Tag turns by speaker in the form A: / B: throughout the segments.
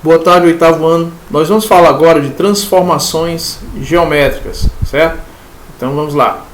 A: Boa tarde, oitavo ano. Nós vamos falar agora de transformações geométricas, certo? Então vamos lá.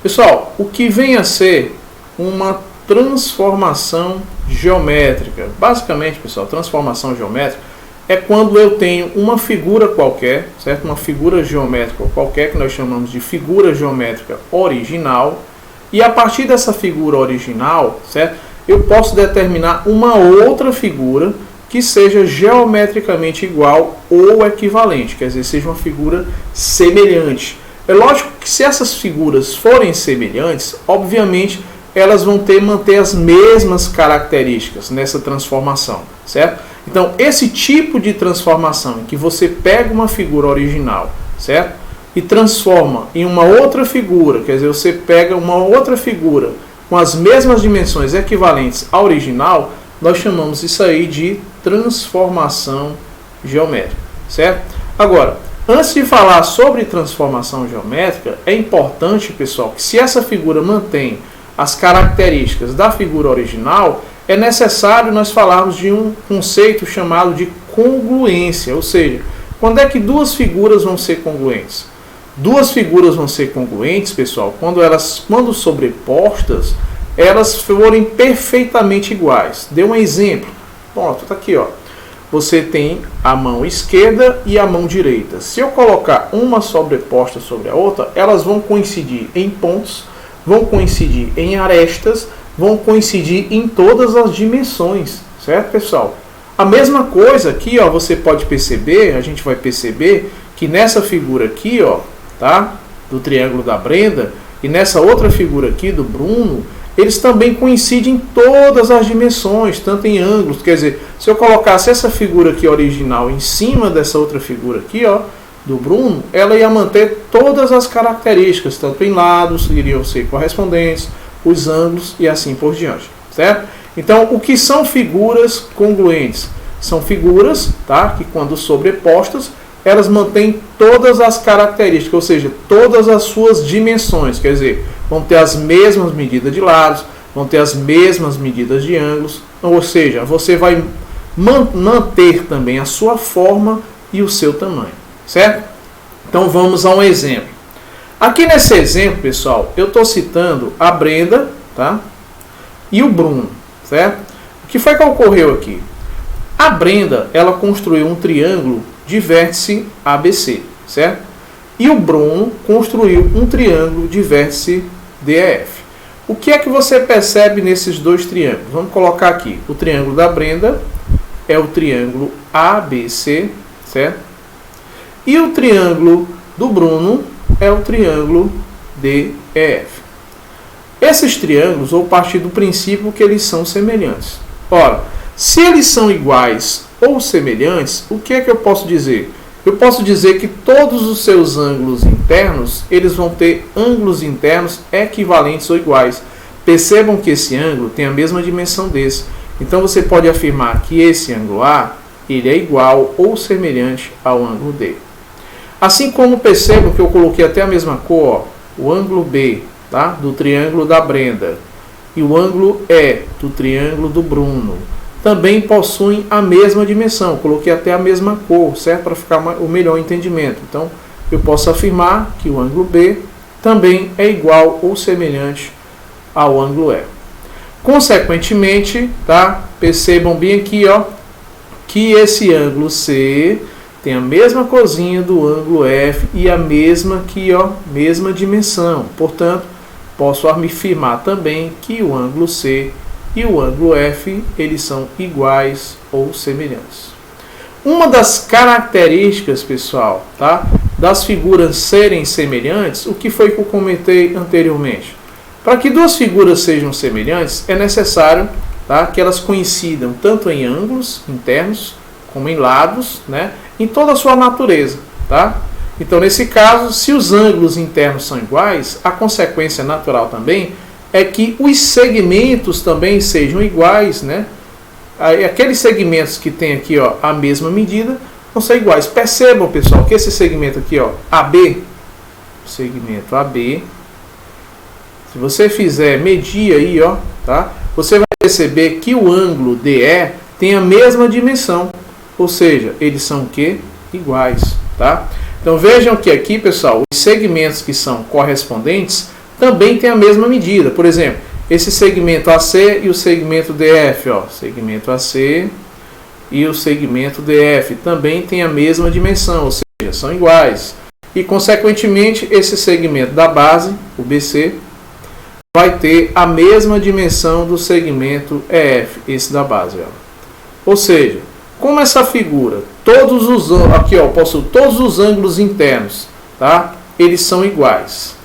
A: Pessoal, o que vem a ser uma transformação geométrica? Basicamente, pessoal, transformação geométrica é quando eu tenho uma figura qualquer, certo? Uma figura geométrica qualquer, que nós chamamos de figura geométrica original, e a partir dessa figura original, certo? Eu posso determinar uma outra figura que seja geometricamente igual ou equivalente, quer dizer, seja uma figura semelhante. É lógico que se essas figuras forem semelhantes, obviamente elas vão manter as mesmas características nessa transformação, certo? Então, esse tipo de transformação em que você pega uma figura original, certo? E transforma em uma outra figura, quer dizer, você pega uma outra figura com as mesmas dimensões equivalentes à original, nós chamamos isso aí de transformação geométrica, certo? Agora, antes de falar sobre transformação geométrica, é importante, pessoal, que se essa figura mantém as características da figura original, é necessário nós falarmos de um conceito chamado de congruência, ou seja, quando é que duas figuras vão ser congruentes? Duas figuras vão ser congruentes, pessoal, quando sobrepostas, elas forem perfeitamente iguais. Dê um exemplo. Pronto, está aqui, ó. Você tem a mão esquerda e a mão direita. Se eu colocar uma sobreposta sobre a outra, elas vão coincidir em pontos, vão coincidir em arestas, vão coincidir em todas as dimensões, certo, pessoal? A mesma coisa aqui, ó, você pode perceber, a gente vai perceber que nessa figura aqui, ó, tá, do triângulo da Brenda, e nessa outra figura aqui do Bruno, eles também coincidem em todas as dimensões, tanto em ângulos, quer dizer, se eu colocasse essa figura aqui original em cima dessa outra figura aqui, ó, do Bruno, ela ia manter todas as características, tanto em lados, iriam ser correspondentes, os ângulos e assim por diante, certo? Então, o que são figuras congruentes? São figuras, tá, que quando sobrepostas, elas mantêm todas as características, ou seja, todas as suas dimensões, quer dizer, vão ter as mesmas medidas de lados, vão ter as mesmas medidas de ângulos, ou seja, você vai manter também a sua forma e o seu tamanho, certo? Então vamos a um exemplo. Aqui nesse exemplo, pessoal, eu estou citando a Brenda, tá? E o Bruno, certo? O que foi que ocorreu aqui? A Brenda, ela construiu um triângulo de vértice ABC, certo? E o Bruno construiu um triângulo de vértice DEF. O que é que você percebe nesses dois triângulos? Vamos colocar aqui. O triângulo da Brenda é o triângulo ABC, certo? E o triângulo do Bruno é o triângulo DEF. Esses triângulos, vou partir do princípio que eles são semelhantes. Ora, se eles são iguais ou semelhantes, o que é que eu posso dizer? Eu posso dizer que todos os seus ângulos internos, eles vão ter ângulos internos equivalentes ou iguais. Percebam que esse ângulo tem a mesma dimensão desse. Então você pode afirmar que esse ângulo A, ele é igual ou semelhante ao ângulo D. Assim como percebam que eu coloquei até a mesma cor, ó, o ângulo B, tá, do triângulo da Brenda e o ângulo E do triângulo do Bruno também possuem a mesma dimensão. Coloquei até a mesma cor, certo? Para ficar o melhor entendimento. Então, eu posso afirmar que o ângulo B também é igual ou semelhante ao ângulo E. Consequentemente, tá? Percebam bem aqui, ó, que esse ângulo C tem a mesma corzinha do ângulo F e a mesma aqui, ó, mesma dimensão. Portanto, posso afirmar também que o ângulo C e o ângulo F, eles são iguais ou semelhantes. Uma das características, pessoal, tá, das figuras serem semelhantes, o que foi que eu comentei anteriormente? Para que duas figuras sejam semelhantes, é necessário, tá, que elas coincidam tanto em ângulos internos como em lados, né, em toda a sua natureza, tá? Então, nesse caso, se os ângulos internos são iguais, a consequência natural também é que os segmentos também sejam iguais, né? Aqueles segmentos que tem aqui, ó, a mesma medida vão ser iguais. Percebam, pessoal, que esse segmento aqui, ó, AB, segmento AB, se você fizer medir aí, ó, tá? Você vai perceber que o ângulo DE tem a mesma dimensão. ou seja, eles são o quê? Iguais, tá? Então vejam que aqui, pessoal, os segmentos que são correspondentes também têm a mesma medida. Por exemplo, esse segmento AC e o segmento DF, ó, segmento AC e o segmento DF também têm a mesma dimensão, ou seja, são iguais. E, consequentemente, esse segmento da base, o BC, vai ter a mesma dimensão do segmento EF, esse da base, ó. Ou seja, como essa figura, aqui ó, possuo todos os ângulos internos, tá? Eles são iguais.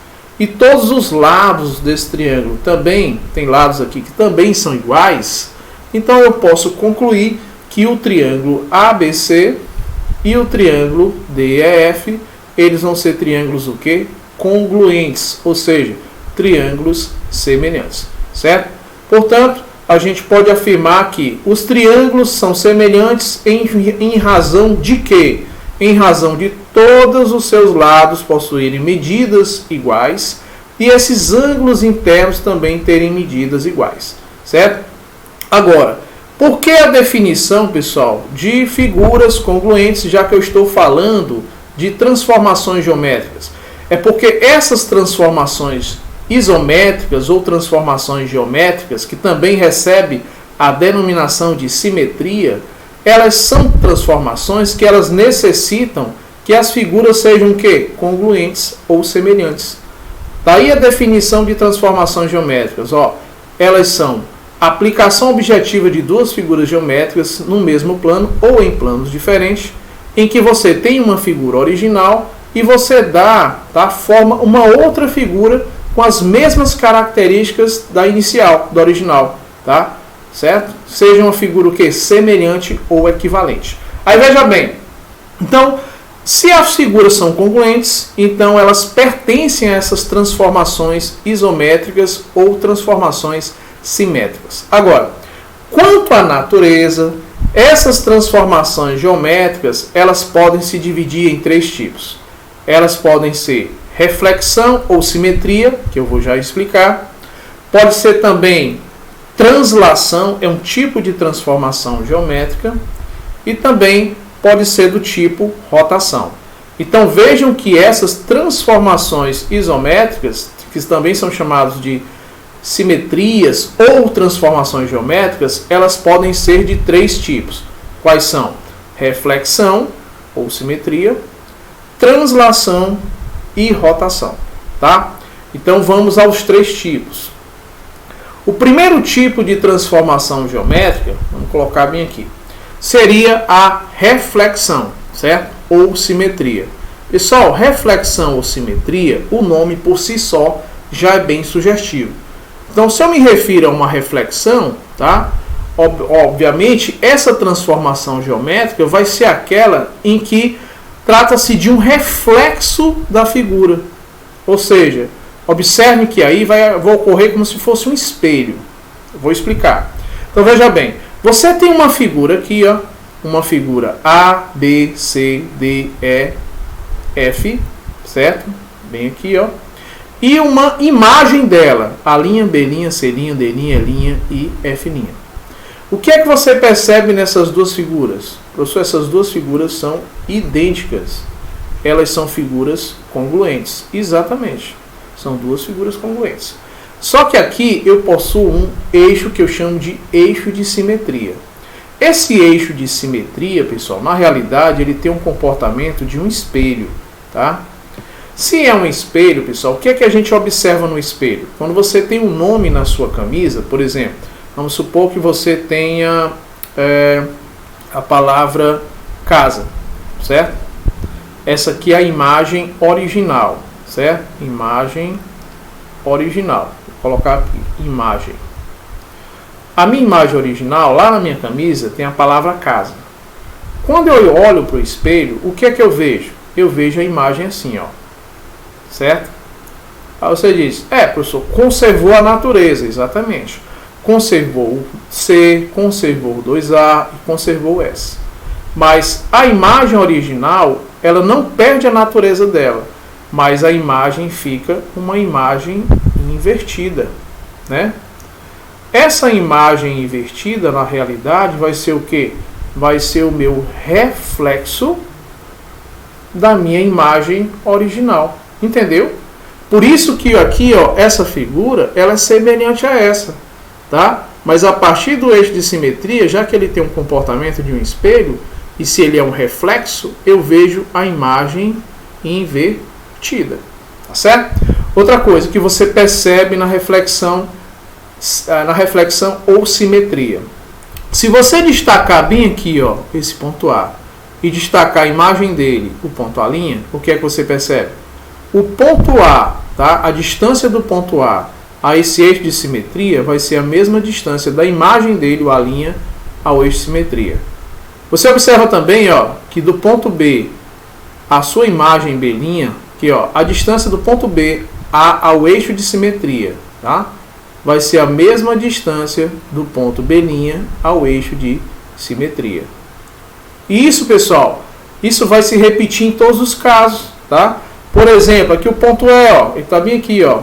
A: E todos os lados desse triângulo também, tem lados aqui que também são iguais, então eu posso concluir que o triângulo ABC e o triângulo DEF, eles vão ser triângulos o quê? Congruentes, ou seja, triângulos semelhantes, certo? Portanto, a gente pode afirmar que os triângulos são semelhantes em razão de quê? Em razão de todos os seus lados possuírem medidas iguais e esses ângulos internos também terem medidas iguais, certo? Agora, por que a definição, pessoal, de figuras congruentes, já que eu estou falando de transformações geométricas? É porque essas transformações isométricas ou transformações geométricas, que também recebe a denominação de simetria, elas são transformações que elas necessitam que as figuras sejam o quê? Congruentes ou semelhantes. Daí a definição de transformações geométricas. Ó, elas são aplicação objetiva de duas figuras geométricas no mesmo plano ou em planos diferentes, em que você tem uma figura original e você forma uma outra figura com as mesmas características da inicial, da original, tá? Certo? Seja uma figura o quê? Semelhante ou equivalente. Aí veja bem, então, se as figuras são congruentes, então elas pertencem a essas transformações isométricas ou transformações simétricas. Agora, quanto à natureza, essas transformações geométricas, elas podem se dividir em três tipos. Elas podem ser reflexão ou simetria, que eu vou já explicar. Pode ser também translação, é um tipo de transformação geométrica. E também pode ser do tipo rotação. Então vejam que essas transformações isométricas, que também são chamadas de simetrias ou transformações geométricas, elas podem ser de três tipos. Quais são? Reflexão ou simetria, translação e rotação, tá? Então vamos aos três tipos. O primeiro tipo de transformação geométrica, vamos colocar bem aqui, seria a reflexão, certo? Ou simetria. Pessoal, reflexão ou simetria, o nome por si só já é bem sugestivo. Então, se eu me refiro a uma reflexão, tá? Obviamente, essa transformação geométrica vai ser aquela em que trata-se de um reflexo da figura. Ou seja, observe que aí vai ocorrer como se fosse um espelho. Eu vou explicar. Então, veja bem. Você tem uma figura aqui, ó, uma figura A, B, C, D, E, F, certo? Bem aqui, ó. E uma imagem dela, A', B', C', D', E' e F'. O que é que você percebe nessas duas figuras? Professor, essas duas figuras são idênticas. Elas são figuras congruentes. Exatamente. São duas figuras congruentes. Só que aqui eu possuo um eixo que eu chamo de eixo de simetria. Esse eixo de simetria, pessoal, na realidade ele tem um comportamento de um espelho, tá? Se é um espelho, pessoal, o que é que a gente observa no espelho? Quando você tem um nome na sua camisa, por exemplo, vamos supor que você tenha a palavra casa, certo? Essa aqui é a imagem original, certo? Imagem original. Vou colocar aqui, imagem. A minha imagem original, lá na minha camisa, tem a palavra casa. Quando eu olho para o espelho, o que é que eu vejo? Eu vejo a imagem assim, ó. Certo? Aí você diz, professor, conservou a natureza. Exatamente. Conservou o C, conservou o 2A e conservou o S. Mas a imagem original, ela não perde a natureza dela. Mas a imagem fica uma imagem invertida, né? Essa imagem invertida, na realidade, vai ser o quê? vai ser o meu reflexo da minha imagem original. Entendeu? Por isso que aqui, ó, essa figura, ela é semelhante a essa, tá? Mas a partir do eixo de simetria, já que ele tem um comportamento de um espelho, e se ele é um reflexo, eu vejo a imagem invertida, tá certo? Outra coisa que você percebe na reflexão ou simetria. Se você destacar bem aqui, ó, esse ponto A, e destacar a imagem dele, o ponto A', o que é que você percebe? O ponto A, tá? A distância do ponto A esse eixo de simetria vai ser a mesma distância da imagem dele, o A', ao eixo de simetria. Você observa também, ó, que do ponto B a sua imagem B', que, ó, a distância do ponto B ao eixo de simetria, tá? Vai ser a mesma distância do ponto B' ao eixo de simetria. E isso, pessoal, isso vai se repetir em todos os casos, tá? Por exemplo, aqui o ponto E, ó, ele está bem aqui, ó,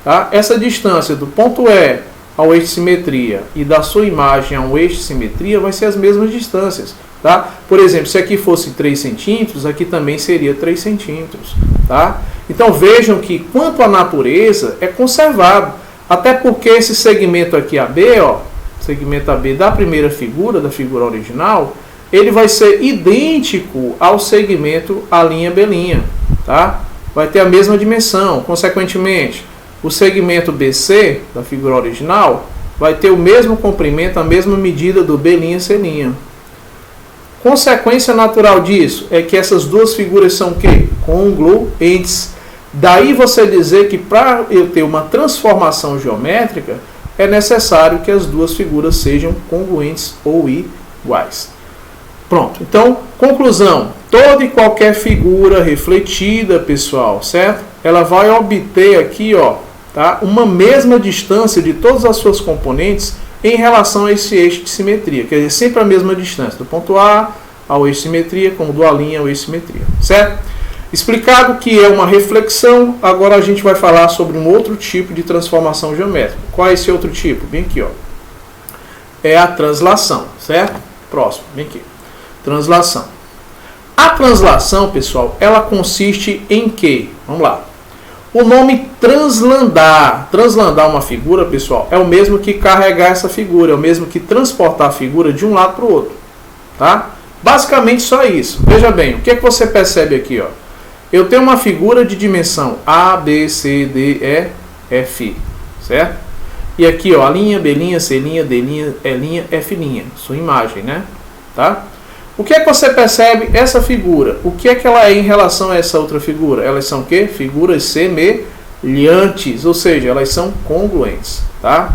A: tá? Essa distância do ponto E ao eixo de simetria e da sua imagem ao eixo de simetria vai ser as mesmas distâncias, tá? Por exemplo, se aqui fosse 3 centímetros, aqui também seria 3 centímetros, tá? Então vejam que quanto à natureza é conservado, até porque esse segmento aqui AB, ó, segmento AB da primeira figura, da figura original, ele vai ser idêntico ao segmento A'B', tá? Vai ter a mesma dimensão. Consequentemente, o segmento BC da figura original vai ter o mesmo comprimento, a mesma medida do B'C'. Consequência natural disso é que essas duas figuras são o quê? Congruentes. Daí você dizer que para eu ter uma transformação geométrica é necessário que as duas figuras sejam congruentes ou iguais. Pronto. Então, conclusão. Toda e qualquer figura refletida, pessoal, certo? Ela vai obter aqui, ó, tá? Uma mesma distância de todas as suas componentes em relação a esse eixo de simetria. Quer dizer, sempre a mesma distância do ponto A ao esse de simetria, como do A' ao eixo de simetria, certo? Explicado que é uma reflexão, agora a gente vai falar sobre um outro tipo de transformação geométrica. Qual é esse outro tipo? Bem aqui, ó. É a translação, certo? Próximo, bem aqui. Translação. A translação, pessoal, ela consiste em quê? Vamos lá. O nome translandar. Translandar uma figura, pessoal, é o mesmo que carregar essa figura, é o mesmo que transportar a figura de um lado para o outro, tá? Basicamente só isso. Veja bem, o que é que você percebe aqui, ó? Eu tenho uma figura de dimensão A, B, C, D, E, F, certo? E aqui, ó, A', B', C', D', E', F', sua imagem, né? Tá? O que é que você percebe essa figura? O que é que ela é em relação a essa outra figura? Elas são o quê? Figuras semelhantes, ou seja, elas são congruentes, tá?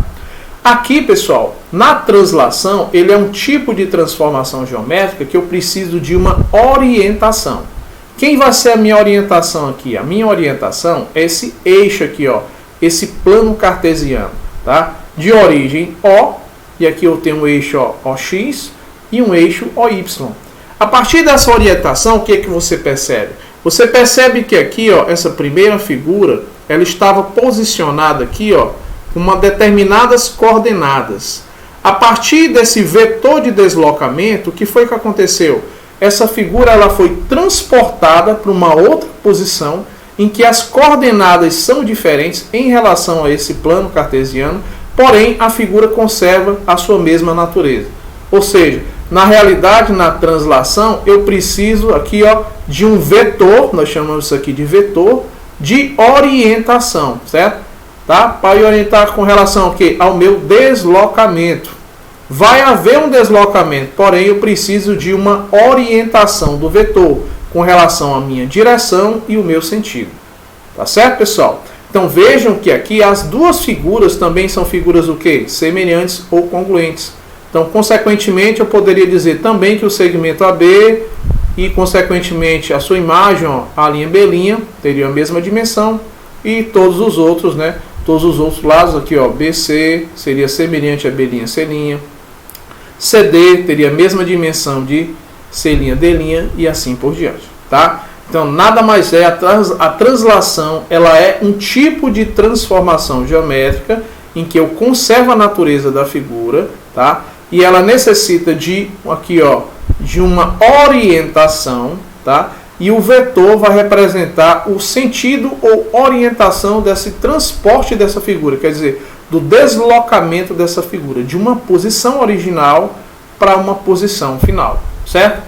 A: Aqui, pessoal, na translação, ele é um tipo de transformação geométrica que eu preciso de uma orientação. Quem vai ser a minha orientação aqui? A minha orientação é esse eixo aqui, ó, esse plano cartesiano, tá? De origem O, e aqui eu tenho um eixo OX e um eixo OY. A partir dessa orientação, o que é que você percebe? Você percebe que aqui, ó, essa primeira figura, ela estava posicionada aqui, ó, com uma determinadas coordenadas. A partir desse vetor de deslocamento, o que foi que aconteceu? Essa figura ela foi transportada para uma outra posição em que as coordenadas são diferentes em relação a esse plano cartesiano, porém a figura conserva a sua mesma natureza. Ou seja, na realidade, na translação, eu preciso aqui, ó, de um vetor, nós chamamos isso aqui de vetor, de orientação, certo? Tá? Para orientar com relação ao quê? Ao meu deslocamento. Vai haver um deslocamento, porém eu preciso de uma orientação do vetor com relação à minha direção e o meu sentido. Tá certo, pessoal? Então vejam que aqui as duas figuras também são figuras o quê? Semelhantes ou congruentes. Então, consequentemente, eu poderia dizer também que o segmento AB e, consequentemente, a sua imagem, ó, A'B', teriam a mesma dimensão e todos os outros, né? Todos os outros lados aqui, ó, BC seria semelhante a B', C'. CD teria a mesma dimensão de C', D' e assim por diante, tá? Então, nada mais é, a translação, ela é um tipo de transformação geométrica em que eu conservo a natureza da figura, tá? E ela necessita de, aqui, ó, de uma orientação, tá? E o vetor vai representar o sentido ou orientação desse transporte dessa figura, quer dizer, do deslocamento dessa figura, de uma posição original para uma posição final, certo?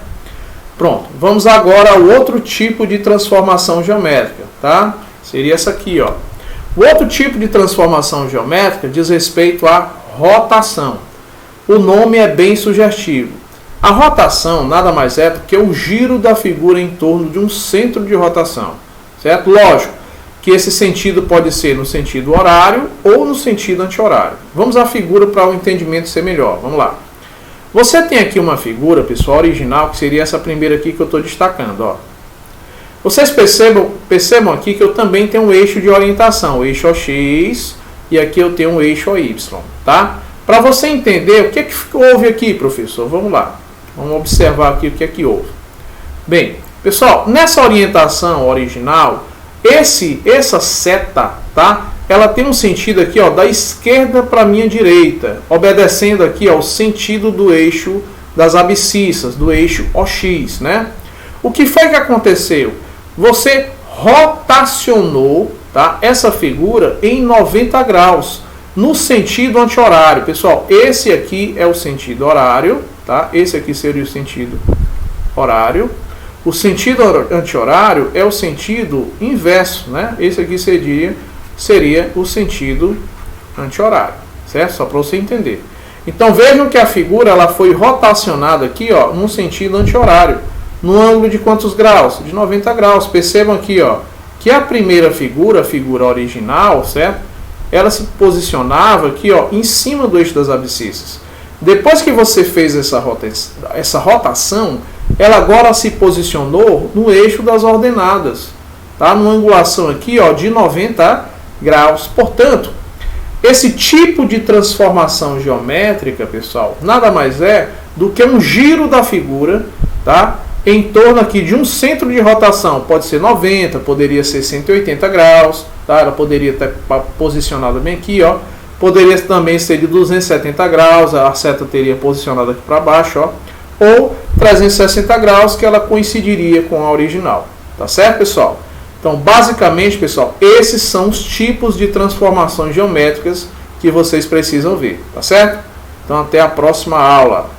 A: Pronto, vamos agora ao outro tipo de transformação geométrica, tá? Seria essa aqui, ó. O outro tipo de transformação geométrica diz respeito à rotação. O nome é bem sugestivo. A rotação nada mais é do que o giro da figura em torno de um centro de rotação, certo? Lógico que esse sentido pode ser no sentido horário ou no sentido anti-horário. Vamos à figura para o entendimento ser melhor. Vamos lá. Você tem aqui uma figura, pessoal, original, que seria essa primeira aqui que eu estou destacando, ó. Vocês percebam aqui que eu também tenho um eixo de orientação, o eixo OX, e aqui eu tenho um eixo OY, tá? Para você entender o que é que houve aqui, professor, vamos lá. Vamos observar aqui o que é que houve. Bem, pessoal, nessa orientação original, essa seta, tá? Ela tem um sentido aqui, ó, da esquerda para a minha direita, obedecendo aqui ao sentido do eixo das abscissas, do eixo OX, né? O que foi que aconteceu? Você rotacionou, tá, essa figura em 90 graus, no sentido anti-horário. Pessoal, esse aqui é o sentido horário, tá? Esse aqui seria o sentido horário. O sentido anti-horário é o sentido inverso, né? Esse aqui seria o sentido anti-horário, certo? Só para você entender. Então vejam que a figura ela foi rotacionada aqui, ó, num sentido anti-horário, no ângulo de quantos graus? De 90 graus. Percebam aqui, ó, que a primeira figura, a figura original, certo? Ela se posicionava aqui, ó, em cima do eixo das abscissas. Depois que você fez essa rotação, ela agora se posicionou no eixo das ordenadas, tá? Numa angulação aqui, ó, de 90 graus. Portanto, esse tipo de transformação geométrica, pessoal, nada mais é do que um giro da figura, tá? Em torno aqui de um centro de rotação. Pode ser 90, poderia ser 180 graus, tá? Ela poderia estar posicionada bem aqui, ó. Poderia também ser de 270 graus, a seta teria posicionado aqui para baixo, ó. Ou 360 graus, que ela coincidiria com a original. Tá certo, pessoal? Então, basicamente, pessoal, esses são os tipos de transformações geométricas que vocês precisam ver. Tá certo? Então, até a próxima aula.